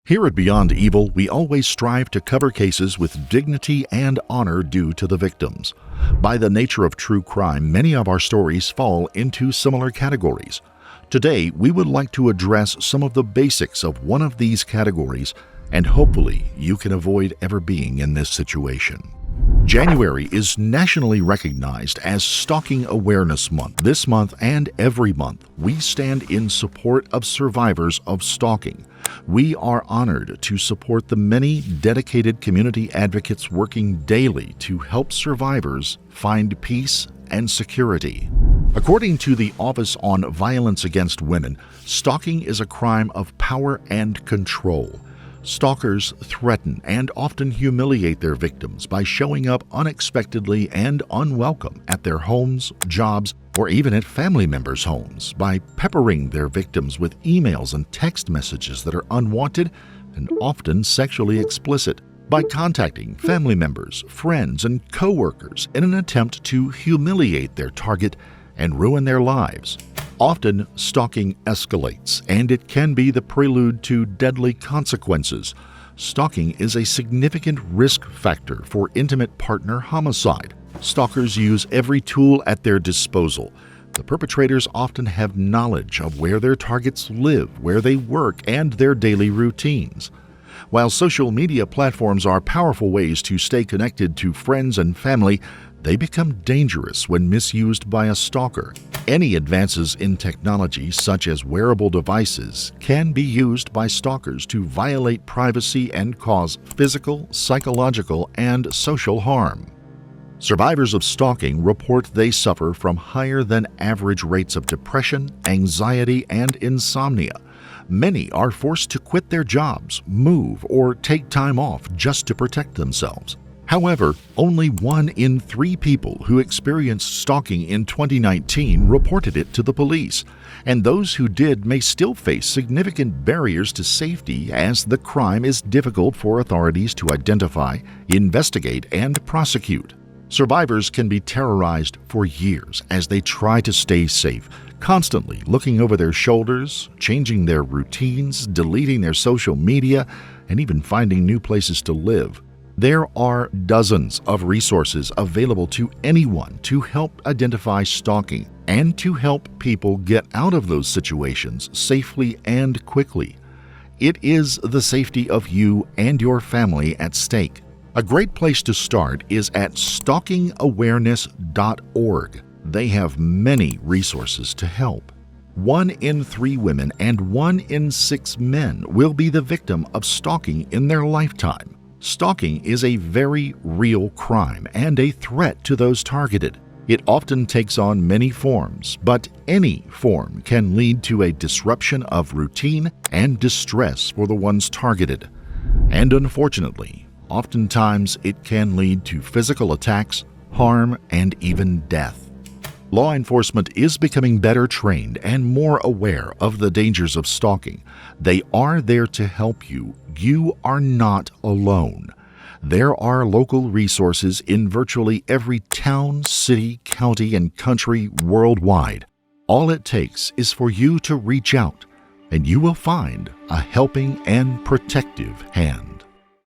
Here at Beyond Evil, we always strive to cover cases with dignity and honor due to the victims. By the nature of true crime, many of our stories fall into similar categories. Today, we would like to address some of the basics of one of these categories, and hopefully you can avoid ever being in this situation. January is nationally recognized as Stalking Awareness Month. This month and every month, we stand in support of survivors of stalking. We are honored to support the many dedicated community advocates working daily to help survivors find peace and security. According to the Office on Violence Against Women, stalking is a crime of power and control. Stalkers threaten and often humiliate their victims by showing up unexpectedly and unwelcome at their homes, jobs, or even at family members' homes by peppering their victims with emails and text messages that are unwanted and often sexually explicit, by contacting family members, friends, and co-workers in an attempt to humiliate their target and ruin their lives. Often, stalking escalates, and it can be the prelude to deadly consequences. Stalking is a significant risk factor for intimate partner homicide. Stalkers use every tool at their disposal. The perpetrators often have knowledge of where their targets live, where they work, and their daily routines. While social media platforms are powerful ways to stay connected to friends and family, they become dangerous when misused by a stalker. Any advances in technology, such as wearable devices, can be used by stalkers to violate privacy and cause physical, psychological, and social harm. Survivors of stalking report they suffer from higher than average rates of depression, anxiety, and insomnia. Many are forced to quit their jobs, move, or take time off just to protect themselves. However, only 1 in 3 people who experienced stalking in 2019 reported it to the police, and those who did may still face significant barriers to safety as the crime is difficult for authorities to identify, investigate, and prosecute. Survivors can be terrorized for years as they try to stay safe, constantly looking over their shoulders, changing their routines, deleting their social media, and even finding new places to live. There are dozens of resources available to anyone to help identify stalking and to help people get out of those situations safely and quickly. It is the safety of you and your family at stake. A great place to start is at stalkingawareness.org. They have many resources to help. 1 in 3 women and 1 in 6 men will be the victim of stalking in their lifetime. Stalking is a very real crime and a threat to those targeted. It often takes on many forms, but any form can lead to a disruption of routine and distress for the ones targeted. And unfortunately, oftentimes it can lead to physical attacks, harm, and even death. Law enforcement is becoming better trained and more aware of the dangers of stalking. They are there to help you. You are not alone. There are local resources in virtually every town, city, county, and country worldwide. All it takes is for you to reach out, and you will find a helping and protective hand.